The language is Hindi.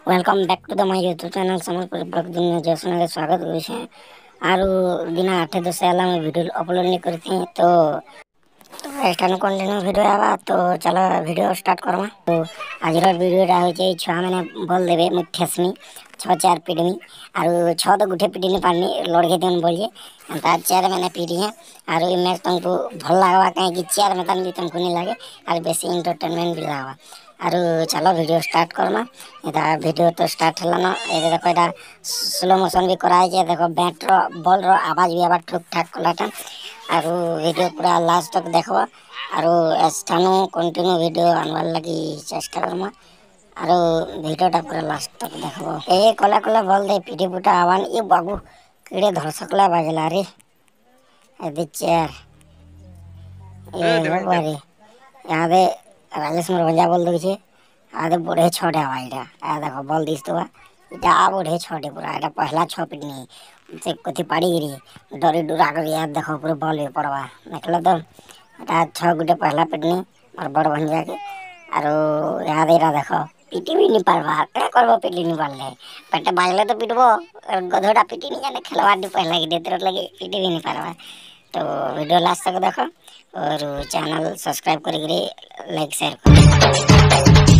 Welcome back to the my YouTube channel Samajhpur blog दुनिया जैसे स्वागत करुछे आरु दिन 8-10 आला में वीडियो अपलोड नहीं करती तो स्टार्ट कंटिन्यू वीडियो आवा तो चलो वीडियो स्टार्ट करमा। तो आज वीडियो टा होचे छुआ माने बोल देबे मुठ्ठेसनी 6-4 पीडमी आरु 6 तो गुठे पीडी नहीं पानी लड़के देन बोलिए अंता 4 मैंने पीडी है आरु ई मैच तुमको भल लागवा काहे कि 4 में भी तुमको नहीं लागे आरु बेसी एंटरटेनमेंट भी लागवा आरु चलो वीडियो स्टार्ट करमा। एदा वीडियो तो स्टार्ट हला ना ए देखो एटा स्लो मोशन भी कराय जे देखो बैट रो बॉल रो आवाज भी आबा ठुक ठाक कलाटा आरु वीडियो पूरा लास्ट तक देखबो आरु एस्टानो कंटिन्यू वीडियो आनवार लगी चेष्टा करमा आरु वीडियो टा पूरा लास्ट तक देखबो। ए कला कला बॉल दे पीटी पुटा आवान ए बाबू कीड़े धरसकला बाजला रे ए चेयर ए बारे यादे राजेश मोर भंजा बोल दो छे आदे बड़े छोड़े आइडा आ देखो बॉल दिस तो इटा बड़े छोड़े पूरा एटा पहला 6 फीट नहीं से कथि पाड़ी गिरी डरी डुरा कर याद देखो पूरा बॉल भी पड़वा देखला तो एटा 6 गुटे पहला फीट नहीं और बड़ भंजा के आरो याद एरा देखो पीटी भी नहीं पारवा का करबो पीटी नहीं पारले पेटे बाजले तो पिटबो गधोड़ा पीटी नहीं जाने खिलवाड़ नहीं पहला के देते लगे पीटी भी नहीं पारवा। तो वीडियो लास्ट तक देखो और चैनल सब्सक्राइब करके लाइक शेयर करो।